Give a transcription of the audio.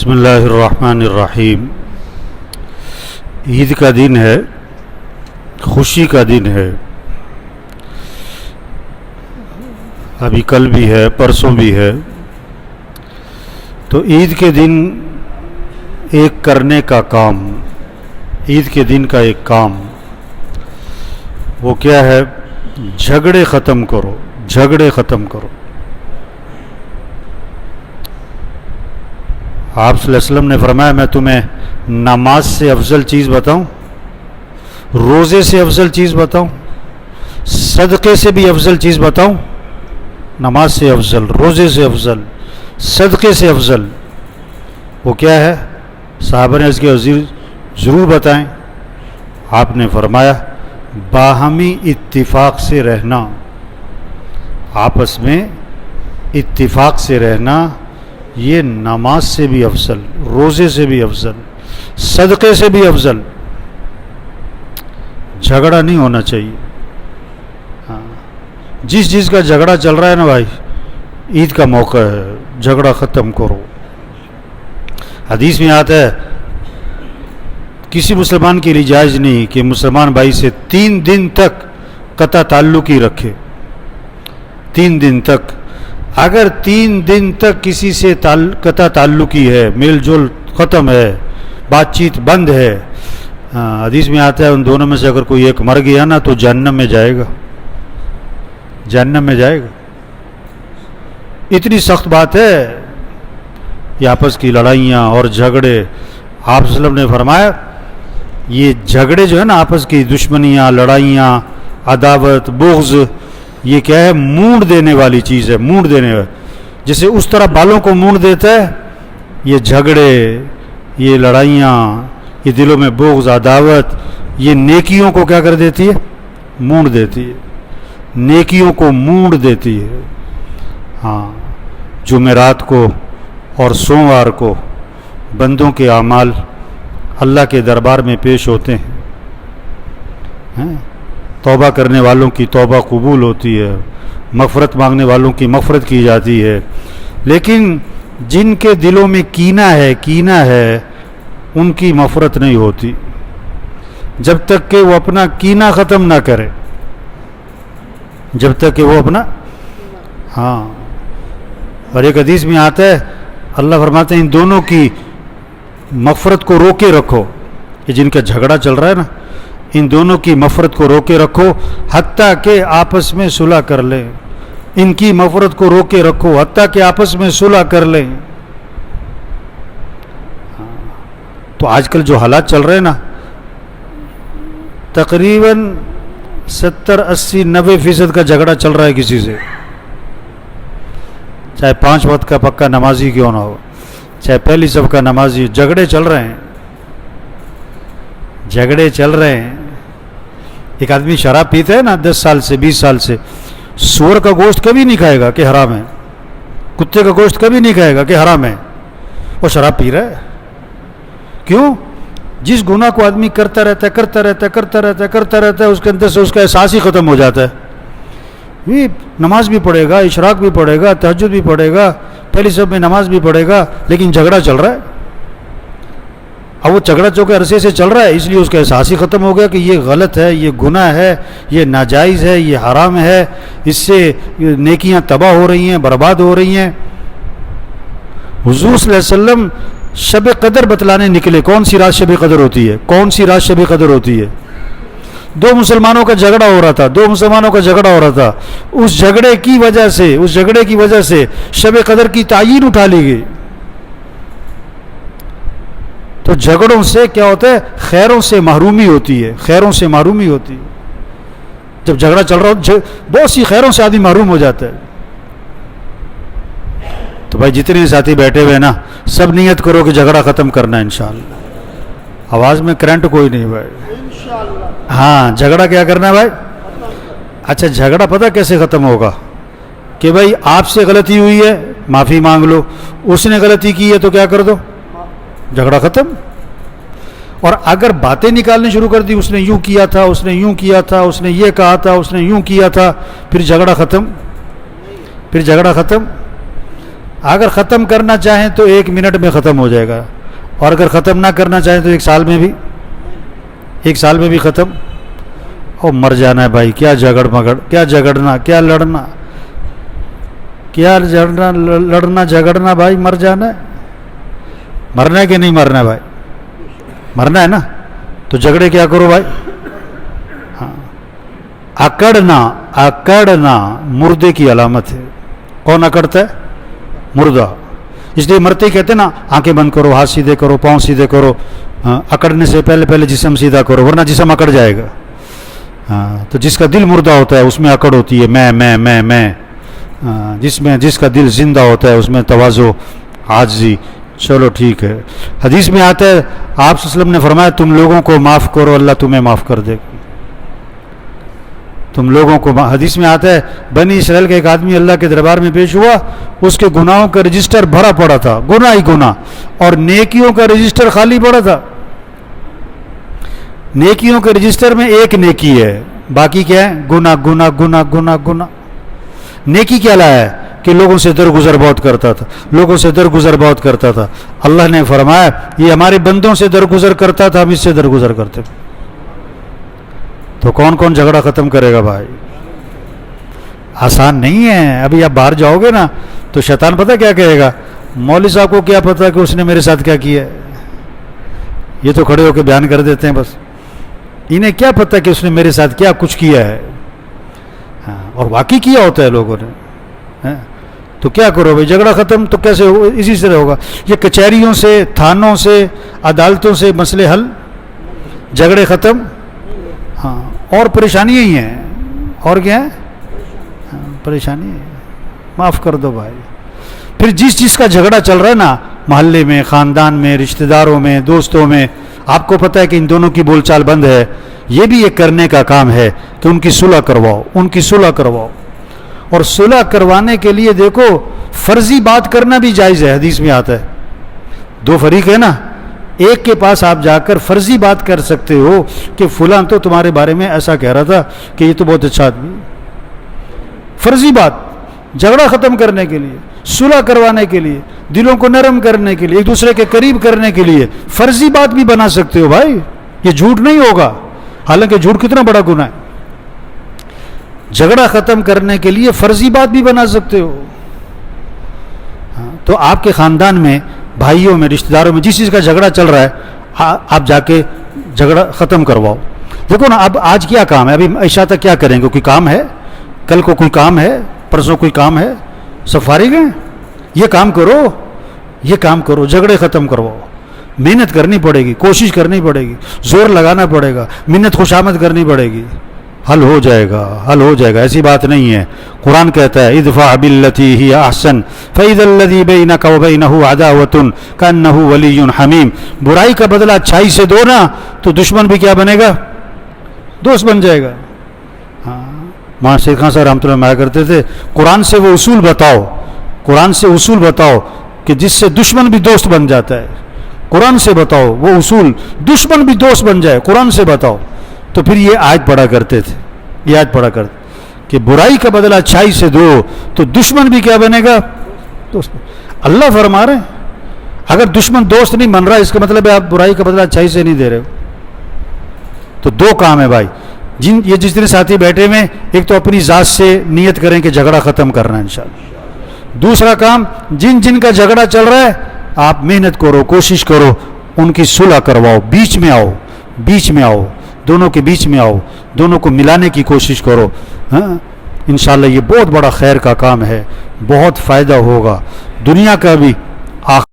بسم اللہ الرحمن الرحیم۔ عید کا دن ہے، خوشی کا دن ہے۔ ابھی کل بھی ہے، پرسوں بھی ہے۔ تو عید کے دن ایک کرنے کا کام، عید کے دن کا ایک کام، وہ کیا ہے؟ جھگڑے ختم کرو، جھگڑے ختم کرو۔ آپ صلی اللہ علیہ وسلم نے فرمایا میں تمہیں نماز سے افضل چیز بتاؤں، روزے سے افضل چیز بتاؤں، صدقے سے بھی افضل چیز بتاؤں؟ نماز سے افضل، روزے سے افضل، صدقے سے افضل وہ کیا ہے؟ صحابہ نے اس کے وزیر ضرور بتائیں۔ آپ نے فرمایا باہمی اتفاق سے رہنا، آپس میں اتفاق سے رہنا، یہ نماز سے بھی افضل، روزے سے بھی افضل، صدقے سے بھی افضل۔ جھگڑا نہیں ہونا چاہیے۔ ہاں، جس چیز کا جھگڑا چل رہا ہے نا بھائی، عید کا موقع ہے، جھگڑا ختم کرو۔ حدیث میں آتا ہے کسی مسلمان کے لیے جائز نہیں کہ مسلمان بھائی سے 3 دن تک قطع تعلق ہی رکھے۔ 3 دن تک، اگر 3 دن تک کسی سے قطع تعلقی ہے، میل جول ختم ہے، بات چیت بند ہے، حدیث میں آتا ہے ان دونوں میں سے اگر کوئی ایک مر گیا نا تو جہنم میں جائے گا، جہنم میں جائے گا۔ اتنی سخت بات ہے یہ آپس کی لڑائیاں اور جھگڑے۔ آپ صلی اللہ علیہ وسلم نے فرمایا یہ جھگڑے جو ہے نا، آپس کی دشمنیاں، لڑائیاں، عداوت، بغض، یہ کیا ہے؟ مونڈ دینے والی چیز ہے، مونڈ دینے والی۔ جیسے اس طرح بالوں کو مونڈ دیتا ہے، یہ جھگڑے، یہ لڑائیاں، یہ دلوں میں بغض، عداوت، یہ نیکیوں کو کیا کر دیتی ہے؟ مونڈ دیتی ہے، نیکیوں کو مونڈ دیتی ہے۔ ہاں، جمعرات کو اور سوموار کو بندوں کے اعمال اللہ کے دربار میں پیش ہوتے ہیں۔ توبہ کرنے والوں کی توبہ قبول ہوتی ہے، مغفرت مانگنے والوں کی مغفرت کی جاتی ہے۔ لیکن جن کے دلوں میں کینہ ہے ان کی مغفرت نہیں ہوتی جب تک کہ وہ اپنا کینہ ختم نہ کرے، جب تک کہ وہ اپنا اور ایک حدیث میں آتا ہے اللہ فرماتے ہیں ان دونوں کی مغفرت کو روکے رکھو۔ یہ جن کا جھگڑا چل رہا ہے نا، ان دونوں کی مغفرت کو روکے رکھو حتیٰ کہ آپس میں صلح کر لیں۔ ان کی مغفرت کو روکے رکھو حتیٰ کہ آپس میں صلح کر لیں۔ تو آج کل جو حالات چل رہے ہیں نا، تقریباً 70، 80، 90% کا جھگڑا چل رہا ہے کسی سے، چاہے 5 وقت کا پکا نمازی کیوں نہ ہو، چاہے پہلی صف کا نمازی، جھگڑے چل رہے ہیں، جھگڑے چل رہے ہیں۔ ایک آدمی شراب پیتا ہے نا 10 سال سے، 20 سال سے، سور کا گوشت کبھی نہیں کھائے گا کہ حرام ہے، کتے کا گوشت کبھی نہیں کھائے گا کہ حرام ہے، وہ شراب پی رہا ہے۔ کیوں؟ جس گناہ کو آدمی کرتا رہتا ہے، اس کے اندر سے اس کا احساس ہی ختم ہو جاتا ہے۔ نماز بھی پڑھے گا، اشراق بھی پڑھے گا، تہجد بھی پڑھے گا، پہلی صف میں نماز بھی پڑھے گا، لیکن جھگڑا چل رہا ہے۔ اب وہ جھگڑا چونکہ عرصے سے چل رہا ہے، اس لیے اس کا احساس ہی ختم ہو گیا کہ یہ غلط ہے، یہ گناہ ہے، یہ ناجائز ہے، یہ حرام ہے، اس سے نیکیاں تباہ ہو رہی ہیں، برباد ہو رہی ہیں۔ حضور صلی اللہ علیہ وسلم شب قدر بتلانے نکلے۔ کون سی رات شب قدر ہوتی ہے؟ کون سی رات شب قدر ہوتی ہے؟ 2 مسلمانوں کا جھگڑا ہو رہا تھا، 2 مسلمانوں کا جھگڑا ہو رہا تھا، اس جھگڑے کی وجہ سے شب قدر کی تعیین اٹھا لی گئی۔ تو جھگڑوں سے کیا ہوتا ہے؟ خیروں سے محرومی ہوتی ہے، خیروں سے محرومی ہوتی ہے۔ جب جھگڑا چل رہا ہو بہت سی خیروں سے آدمی محروم ہو جاتا ہے۔ تو بھائی جتنے ساتھی بیٹھے ہوئے نا، سب نیت کرو کہ جھگڑا ختم کرنا ہے انشاءاللہ۔ آواز میں کرنٹ کوئی نہیں بھائی، ہاں جھگڑا کیا کرنا ہے بھائی؟ اچھا، جھگڑا پتہ کیسے ختم ہوگا؟ کہ بھائی آپ سے غلطی ہوئی ہے، معافی مانگ لو، اس نے غلطی کی ہے تو کیا کر دو، جھگڑا ختم۔ اور اگر باتیں نکالنے شروع کر دی، اس نے یوں کیا تھا، اس نے یوں کیا تھا، اس نے یہ کہا تھا، اس نے یوں کیا تھا، پھر جھگڑا ختم، پھر جھگڑا ختم۔ اگر ختم کرنا چاہیں تو 1 منٹ میں ختم ہو جائے گا، اور اگر ختم نہ کرنا چاہیں تو 1 سال میں بھی ختم اور مر جانا ہے بھائی. کیا جھگڑ مگڑ، کیا جھگڑنا، کیا لڑنا، لڑنا جھگڑنا بھائی، مر جانا ہے. مرنا ہے کہ نہیں مرنا ہے بھائی؟ مرنا ہے نا، تو جھگڑے کیا کرو بھائی. ہاں، اکڑنا مردے کی علامت ہے. کون اکڑتا ہے؟ مردہ. اس لیے مرتے ہی کہتے ہیں نا آنکھیں بند کرو، ہاتھ سیدھے کرو، پاؤں سیدھے کرو. اکڑنے سے پہلے جسم سیدھا کرو ورنہ جسم اکڑ جائے گا. تو جس کا دل مردہ ہوتا ہے اس میں اکڑ ہوتی ہے، میں. جس کا دل زندہ ہوتا ہے اس میں تواضع، عاجزی. چلو ٹھیک ہے. حدیث میں آتا ہے آپ صلی اللہ علیہ وسلم نے فرمایا تم لوگوں کو معاف کرو اللہ تمہیں معاف کر دے. تم لوگوں کو، حدیث میں آتا ہے بنی اسرائیل کا ایک آدمی اللہ کے دربار میں پیش ہوا، اس کے گناہوں کا رجسٹر بھرا پڑا تھا، گناہ ہی گناہ، اور نیکیوں کا رجسٹر خالی پڑا تھا. نیکیوں کے رجسٹر میں 1 نیکی ہے، باقی کیا ہے؟ گناہ. نیکی کیا لایا ہے کہ لوگوں سے درگزر بہت کرتا تھا. اللہ نے فرمایا یہ ہمارے بندوں سے درگزر کرتا تھا، ہم اس سے درگزر کرتے. تو کون جھگڑا ختم کرے گا بھائی؟ آسان نہیں ہے. ابھی آپ باہر جاؤ گے نا تو شیطان پتہ کیا کہے گا؟ مولوی صاحب کو کیا پتہ کہ اس نے میرے ساتھ کیا کیا ہے، یہ تو کھڑے ہو کے بیان کر دیتے ہیں بس. انہیں کیا پتہ کہ اس نے میرے ساتھ کیا کچھ کیا ہے. اور واقعی کیا ہوتا ہے لوگوں نے. تو کیا کرو بھائی؟ جھگڑا ختم تو کیسے ہوگا؟ اسی طرح ہوگا. یہ کچہریوں سے، تھانوں سے، عدالتوں سے مسئلے حل، جھگڑے ختم. ہاں، اور پریشانیاں ہی ہیں. اور کیا ہے؟ پریشانی ہے. معاف کر دو بھائی. پھر جس چیز کا جھگڑا چل رہا ہے نا، محلے میں، خاندان میں، رشتہ داروں میں، دوستوں میں، آپ کو پتہ ہے کہ ان دونوں کی بول چال بند ہے، یہ بھی ایک کرنے کا کام ہے کہ ان کی صلح کرواؤ. اور صلح کروانے کے لیے دیکھو فرضی بات کرنا بھی جائز ہے. حدیث میں آتا ہے 2 فریق ہے نا، ایک کے پاس آپ جا کر فرضی بات کر سکتے ہو کہ فلاں تو تمہارے بارے میں ایسا کہہ رہا تھا کہ یہ تو بہت اچھا آدمی. فرضی بات، جھگڑا ختم کرنے کے لیے، صلح کروانے کے لیے، دلوں کو نرم کرنے کے لیے، ایک دوسرے کے قریب کرنے کے لیے فرضی بات بھی بنا سکتے ہو بھائی. یہ جھوٹ نہیں ہوگا، حالانکہ جھوٹ کتنا بڑا گناہ ہے. جھگڑا ختم کرنے کے لیے فرضی بات بھی بنا سکتے ہو. تو آپ کے خاندان میں، بھائیوں میں، رشتہ داروں میں جس چیز کا جھگڑا چل رہا ہے آپ جا کے جھگڑا ختم کرواؤ. دیکھو نا اب آج کیا کام ہے، ابھی عشاء تک کیا کریں گے؟ کوئی کام ہے؟ کل کو کوئی کام ہے؟ پرسوں کوئی کام ہے؟ سب فارغ ہیں. یہ کام کرو، جھگڑے ختم کرواؤ. محنت کرنی پڑے گی، کوشش کرنی پڑے گی، زور لگانا پڑے گا، منت خوشامد کرنی پڑے گی. حل ہو جائے گا. ایسی بات نہیں ہے. قرآن کہتا ہے ادفع باللتی ہی احسن فاذا الذی بینک وبینہ عداوۃ کانہ ولی حمیم. برائی کا بدلہ اچھائی سے دو نا تو دشمن بھی کیا بنے گا؟ دوست بن جائے گا. ہاں، شیخ خان صاحب رحمۃ اللہ علیہ کرتے تھے قرآن سے وہ اصول بتاؤ کہ جس سے دشمن بھی دوست بن جاتا ہے. قرآن سے بتاؤ وہ اصول، دشمن بھی دوست بن جائے. قرآن سے بتاؤ. تو پھر یہ آیت پڑھا کرتے کہ برائی کا بدلہ اچھائی سے دو تو دشمن بھی کیا بنے گا؟ دوست. اللہ فرما رہے ہیں اگر دشمن دوست نہیں بن رہا اس کا مطلب ہے آپ برائی کا بدلہ اچھائی سے نہیں دے رہے ہو. تو 2 کام ہے بھائی. یہ جتنے ساتھی بیٹھے ہوئے، ایک تو اپنی ذات سے نیت کریں کہ جھگڑا ختم کرنا ہے انشاءاللہ. دوسرا کام، جن کا جھگڑا چل رہا ہے آپ محنت کرو، کوشش کرو، ان کی صلح کرواؤ. بیچ میں آؤ، دونوں کے بیچ میں آؤ، دونوں کو ملانے کی کوشش کرو. ہاں، انشاءاللہ یہ بہت بڑا خیر کا کام ہے، بہت فائدہ ہوگا دنیا کا بھی